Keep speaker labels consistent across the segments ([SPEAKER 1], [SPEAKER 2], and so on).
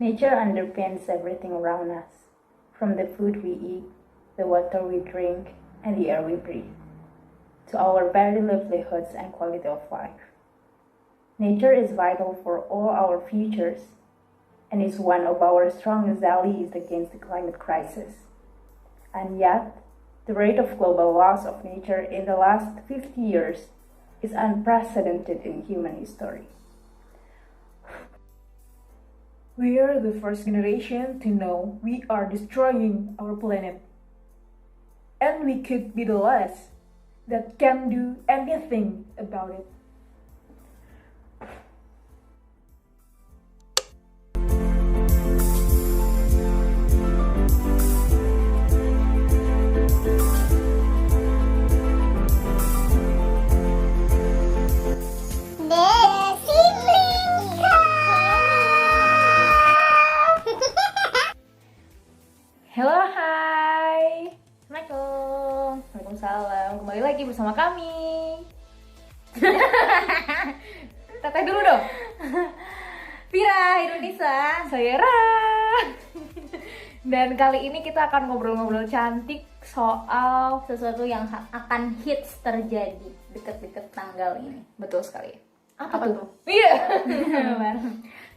[SPEAKER 1] Nature underpins everything around us, from the food we eat, the water we drink, and the air we breathe, to our very livelihoods and quality of life. Nature is vital for all our futures and is one of our strongest allies against the climate crisis. And yet, the rate of global loss of nature in the last 50 years is unprecedented in human history.
[SPEAKER 2] We are the first generation to know we are destroying our planet. And we could be the last that can do anything about it.
[SPEAKER 3] Halo, hai. Assalamualaikum. Waalaikumsalam. Kembali lagi bersama kami. Teteh dulu dong.
[SPEAKER 4] Vira, Indonesia.
[SPEAKER 3] Saya Ra. Dan kali ini kita akan ngobrol-ngobrol cantik soal
[SPEAKER 4] Sesuatu yang akan hits terjadi deket-deket tanggal ini.
[SPEAKER 3] betul sekali.
[SPEAKER 4] Apa tuh?
[SPEAKER 3] Iya.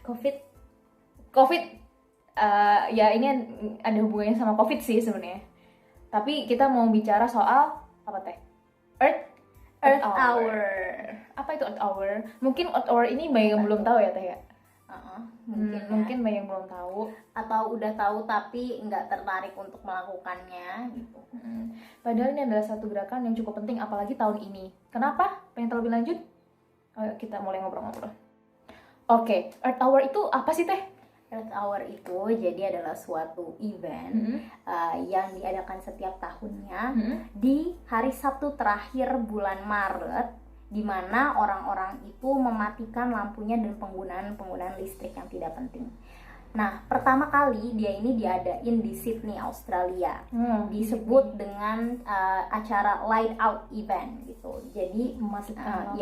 [SPEAKER 4] Covid.
[SPEAKER 3] Covid. Ya ini ada hubungannya sama Covid sih sebenarnya. Tapi kita mau bicara soal apa teh? Earth Hour. Apa itu Earth Hour? Mungkin Earth Hour ini banyak yang belum tahu ya teh ya. Mungkin banyak yang belum tahu.
[SPEAKER 4] Atau udah tahu tapi nggak tertarik untuk melakukannya gitu.
[SPEAKER 3] Padahal ini adalah satu gerakan yang cukup penting apalagi tahun ini. Kenapa? Pengen tahu lebih lanjut? Ayo kita mulai ngobrol-ngobrol. Oke, Earth Hour itu apa sih teh?
[SPEAKER 4] Earth Hour itu jadi adalah suatu event yang diadakan setiap tahunnya di hari Sabtu terakhir bulan Maret, di mana orang-orang itu mematikan lampunya dan penggunaan listrik yang tidak penting. Nah, pertama kali dia ini diadain di Sydney, Australia. Disebut dengan acara Light Out Event gitu. Jadi mematikan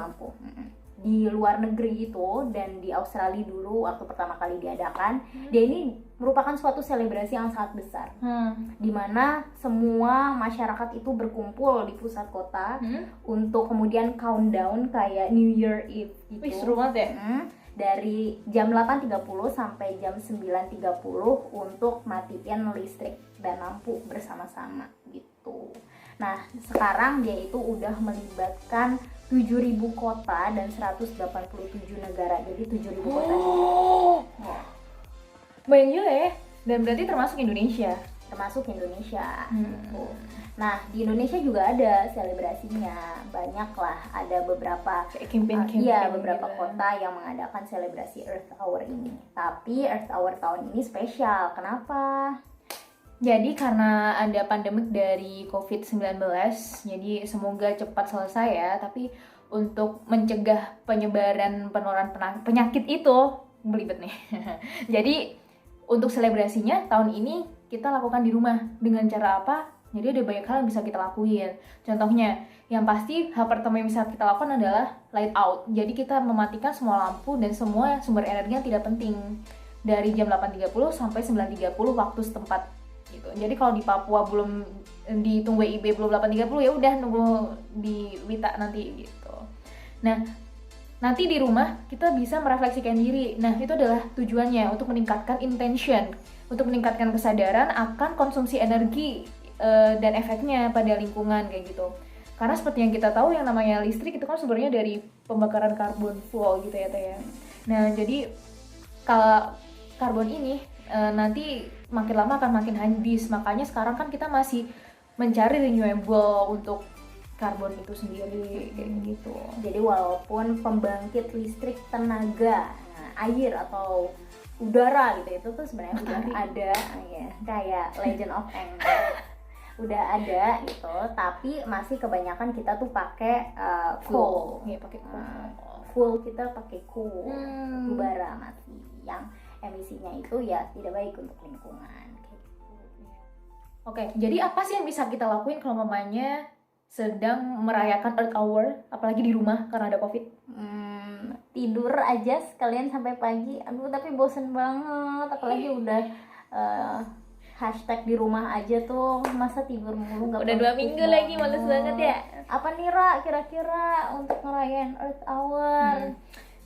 [SPEAKER 4] lampu. Di luar negeri itu dan di Australia dulu waktu pertama kali diadakan, dia ini merupakan suatu selebrasi yang sangat besar, di mana semua masyarakat itu berkumpul di pusat kota untuk kemudian countdown kayak New Year Eve gitu.
[SPEAKER 3] Wih, seru banget ya.
[SPEAKER 4] Dari jam 8.30 sampai jam 9.30 untuk matiin listrik dan lampu bersama-sama gitu. Nah, sekarang dia itu udah melibatkan 7.000 kota dan 187 negara. Jadi 7.000 kota.
[SPEAKER 3] Banyak juga ya. Dan berarti termasuk Indonesia.
[SPEAKER 4] Termasuk Indonesia. Gitu. Nah, di Indonesia juga ada selebrasinya. Banyak lah, ada beberapa beberapa kota yang mengadakan selebrasi Earth Hour ini. Tapi Earth Hour tahun ini spesial. Kenapa?
[SPEAKER 3] Jadi karena ada pandemik dari COVID-19, jadi semoga cepat selesai ya. Tapi untuk mencegah penyebaran penularan penyakit itu, belibet nih. Jadi untuk selebrasinya tahun ini kita lakukan di rumah. Dengan cara apa? Jadi ada banyak hal yang bisa kita lakuin. Contohnya, yang pasti hal pertama yang bisa kita lakukan adalah light out. Jadi kita mematikan semua lampu dan semua sumber energi yang tidak penting. Dari jam 8.30 sampai 9.30 waktu setempat. Gitu. Jadi kalau di Papua belum dihitung WIB belum 8.30 ya udah nunggu di Wita nanti gitu. Nah, nanti di rumah kita bisa merefleksikan diri. Nah, itu adalah tujuannya untuk meningkatkan intention, untuk meningkatkan kesadaran akan konsumsi energi dan efeknya pada lingkungan kayak gitu. Karena seperti yang kita tahu yang namanya listrik itu kan sumbernya dari pembakaran karbon fuel gitu ya Teh ya. Nah, jadi kalau karbon ini nanti makin lama akan makin habis. Makanya sekarang kan kita masih mencari renewable untuk karbon itu sendiri kayak gitu.
[SPEAKER 4] Jadi walaupun pembangkit listrik tenaga air atau udara gitu itu tuh sebenarnya udah ada ya, kayak Legend of Aang udah ada gitu, tapi masih kebanyakan kita tuh pakai coal.
[SPEAKER 3] Iya, pakai coal.
[SPEAKER 4] Full kita pakai coal, bara mati yang emisinya itu ya tidak baik untuk lingkungan.
[SPEAKER 3] Oke, jadi apa sih yang bisa kita lakuin kalau mamanya sedang merayakan Earth Hour, apalagi di rumah karena ada COVID?
[SPEAKER 4] tidur aja sekalian sampai pagi. Aduh, tapi bosen banget, apalagi udah hashtag di rumah aja tuh, masa tidur mulu, nggak
[SPEAKER 3] Udah 2 minggu lagi, males banget ya.
[SPEAKER 4] Apa nih Ra kira-kira untuk ngerayain Earth Hour?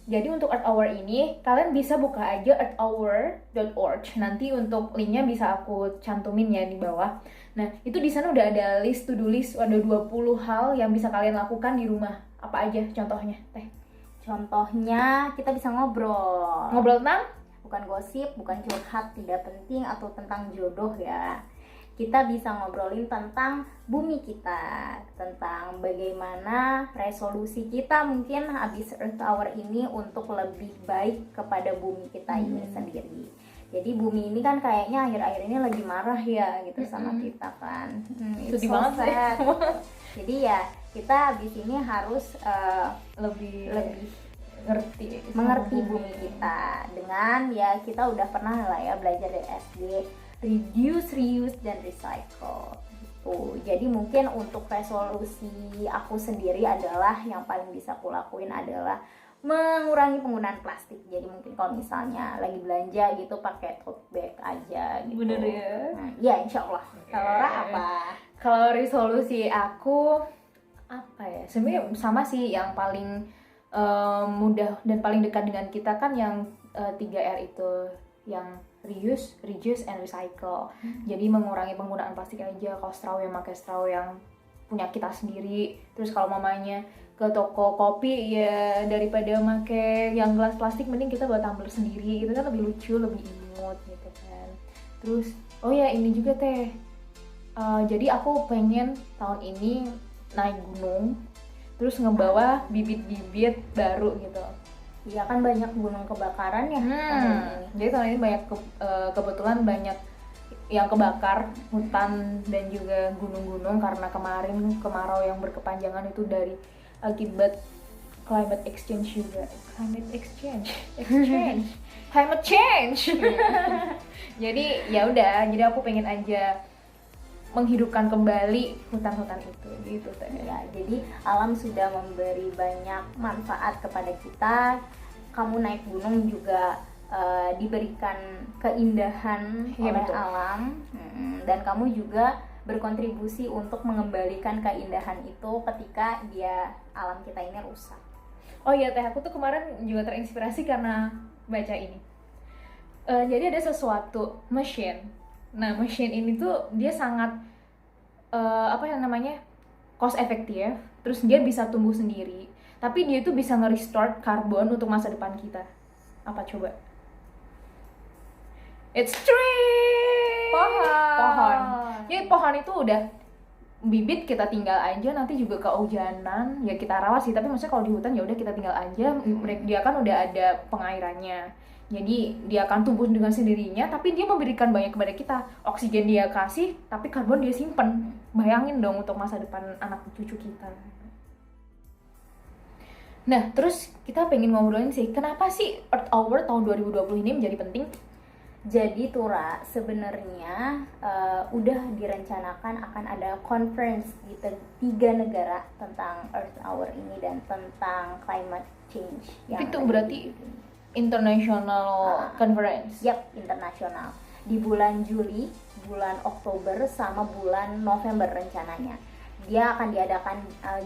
[SPEAKER 3] Jadi untuk Earth Hour ini kalian bisa buka aja earthhour.org. Nanti untuk linknya bisa aku cantumin ya di bawah. Nah, itu di sana udah ada list to do list, ada 20 hal yang bisa kalian lakukan di rumah. Apa aja contohnya, Teh?
[SPEAKER 4] Contohnya kita bisa ngobrol.
[SPEAKER 3] Ngobrol tentang
[SPEAKER 4] Bukan gosip, bukan curhat tidak penting atau tentang jodoh ya. Kita bisa ngobrolin tentang bumi kita, tentang bagaimana resolusi kita mungkin habis Earth Hour ini untuk lebih baik kepada bumi kita ini sendiri. Jadi bumi ini kan kayaknya akhir-akhir ini lagi marah ya gitu sama kita kan. It's
[SPEAKER 3] sedih
[SPEAKER 4] so
[SPEAKER 3] banget sih.
[SPEAKER 4] sad. Jadi ya kita habis ini harus
[SPEAKER 3] lebih
[SPEAKER 4] mengerti
[SPEAKER 3] sama
[SPEAKER 4] bumi kita dengan ya kita udah pernah lah ya belajar dari SD, reduce, reuse, dan recycle gitu. Jadi mungkin untuk resolusi aku sendiri adalah yang paling bisa aku lakuin adalah mengurangi penggunaan plastik. Jadi mungkin kalau misalnya lagi belanja gitu pakai tote bag aja gitu.
[SPEAKER 3] Bener ya?
[SPEAKER 4] Nah, ya insya Allah. Kalau Ra apa?
[SPEAKER 3] Kalau resolusi aku apa ya? Sebenarnya sama sih, yang paling mudah dan paling dekat dengan kita kan yang 3R itu, yang reuse, reduce, and recycle. Jadi mengurangi penggunaan plastik aja. Kalau straw yang pakai straw yang punya kita sendiri. Terus kalau mamanya ke toko kopi ya daripada pakai yang gelas plastik mending kita buat tumbler sendiri. Itu kan lebih lucu, lebih imut gitu kan. Terus oh ya ini juga Teh. Jadi aku pengen tahun ini naik gunung, terus ngebawa bibit-bibit baru gitu.
[SPEAKER 4] Iya kan banyak gunung kebakaran ya tahun ini.
[SPEAKER 3] Jadi tahun ini banyak kebetulan banyak yang kebakar, hutan dan juga gunung-gunung karena kemarin kemarau yang berkepanjangan itu dari akibat climate exchange juga. Climate change. Jadi ya udah, jadi aku pengen aja menghidupkan kembali hutan-hutan itu gitu Teh.
[SPEAKER 4] Ya, jadi alam sudah memberi banyak manfaat kepada kita. Kamu naik gunung juga diberikan keindahan
[SPEAKER 3] Ya,
[SPEAKER 4] oleh
[SPEAKER 3] betul.
[SPEAKER 4] alam. Dan kamu juga berkontribusi untuk mengembalikan keindahan itu ketika alam kita ini rusak.
[SPEAKER 3] Oh iya Teh, aku tuh kemarin juga terinspirasi karena baca ini. Jadi ada sesuatu mesin. Nah, mesin ini tuh dia sangat apa yang namanya cost efektif, terus dia bisa tumbuh sendiri, tapi dia tuh bisa nge-restore karbon untuk masa depan kita. Apa coba? It's tree. Pohon. Jadi pohon itu udah bibit kita tinggal aja, nanti juga kehujanan ya kita rawat sih, tapi maksudnya kalau di hutan ya udah kita tinggal aja, dia kan udah ada pengairannya. Jadi dia akan tumbuh dengan sendirinya, tapi dia memberikan banyak kepada kita. Oksigen dia kasih, tapi karbon dia simpen. Bayangin dong untuk masa depan anak cucu kita. Nah, terus kita pengen ngobrolin sih, kenapa sih Earth Hour tahun 2020 ini menjadi penting?
[SPEAKER 4] Jadi Tura, sebenarnya udah direncanakan akan ada conference di 3 negara tentang Earth Hour ini dan tentang climate change.
[SPEAKER 3] Itu berarti international conference.
[SPEAKER 4] Yap, internasional. Di bulan Juli, bulan Oktober, sama bulan November rencananya. Dia akan diadakan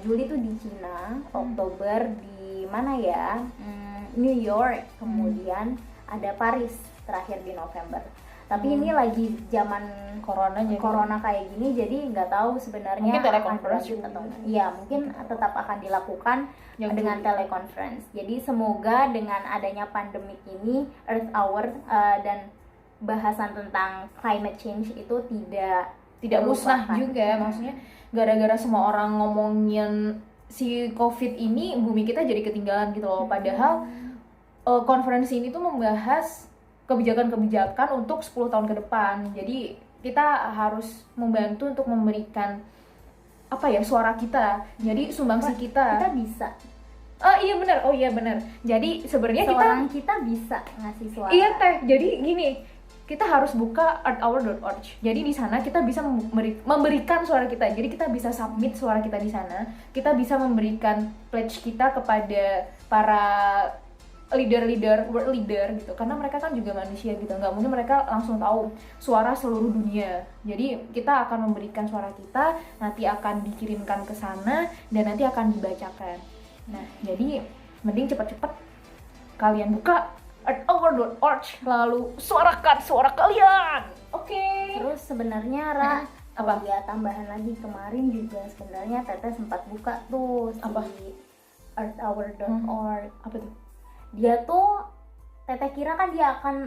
[SPEAKER 4] Juli tuh di Cina, Oktober di mana ya? New York, kemudian ada Paris terakhir di November. Tapi ini lagi zaman corona kayak gini, jadi nggak tahu sebenarnya
[SPEAKER 3] mungkin teleconference
[SPEAKER 4] atau enggak. Iya, mungkin tetap akan dilakukan dengan teleconference. Jadi semoga dengan adanya pandemik ini, Earth Hour dan bahasan tentang climate change itu tidak
[SPEAKER 3] musnah juga. Maksudnya gara-gara semua orang ngomongin si COVID ini, bumi kita jadi ketinggalan gitu loh. Padahal konferensi ini tuh membahas kebijakan-kebijakan untuk 10 tahun ke depan. Jadi kita harus membantu untuk memberikan suara kita. Jadi sumbangsi kita
[SPEAKER 4] bisa.
[SPEAKER 3] Oh iya benar. Jadi sebenarnya
[SPEAKER 4] kita bisa ngasih suara.
[SPEAKER 3] Iya Teh. Jadi gini, kita harus buka earthhour.org. Jadi di sana kita bisa memberikan suara kita. Jadi kita bisa submit suara kita di sana. Kita bisa memberikan pledge kita kepada para world leader gitu, karena mereka kan juga manusia gitu, nggak mungkin mereka langsung tahu suara seluruh dunia. Jadi kita akan memberikan suara kita, nanti akan dikirimkan ke sana dan nanti akan dibacakan. Nah, jadi mending cepet-cepet kalian buka earthhour.org lalu suarakan suara kalian. Oke.
[SPEAKER 4] Terus sebenarnya Ra,
[SPEAKER 3] apa?
[SPEAKER 4] Ya tambahan lagi, kemarin juga sebenarnya Teteh sempat buka tuh si
[SPEAKER 3] Apa?
[SPEAKER 4] earthhour.org.
[SPEAKER 3] Apa tuh?
[SPEAKER 4] Dia tuh, Teteh kira kan dia akan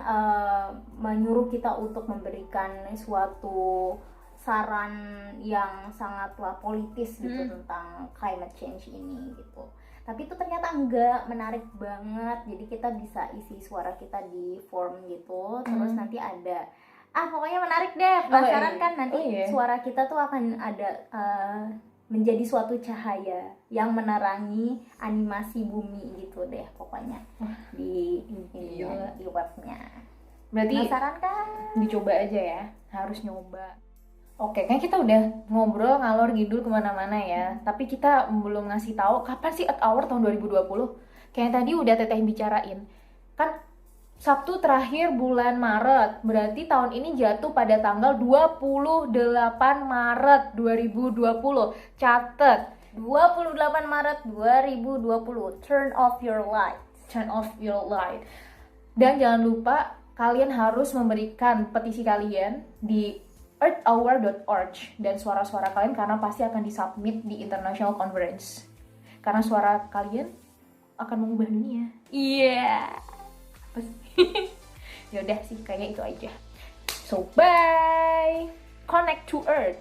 [SPEAKER 4] menyuruh kita untuk memberikan suatu saran yang sangatlah politis gitu tentang climate change ini gitu. Tapi itu ternyata enggak, menarik banget. Jadi kita bisa isi suara kita di form gitu. Terus nanti ada pokoknya menarik deh. Penasaran kan nanti suara kita tuh akan ada menjadi suatu cahaya yang menerangi animasi bumi gitu deh pokoknya di webnya.
[SPEAKER 3] Berarti
[SPEAKER 4] Penasaran kan?
[SPEAKER 3] dicoba aja ya, harus nyoba. Oke, kan kita udah ngobrol ngalor ngidul kemana-mana ya, tapi kita belum ngasih tahu kapan sih Earth Hour tahun 2020. Kayak tadi udah Teteh bicarain, kan Sabtu terakhir bulan Maret, berarti tahun ini jatuh pada tanggal 28 Maret 2020. Catet,
[SPEAKER 4] 28 Maret 2020. Turn off your light.
[SPEAKER 3] turn off your light. Dan jangan lupa kalian harus memberikan petisi kalian di earthhour.org dan suara-suara kalian, karena pasti akan disubmit di International Conference. Karena suara kalian akan mengubah dunia. Iya. Ya udah sih, kayaknya itu aja. So bye. Connect to Earth.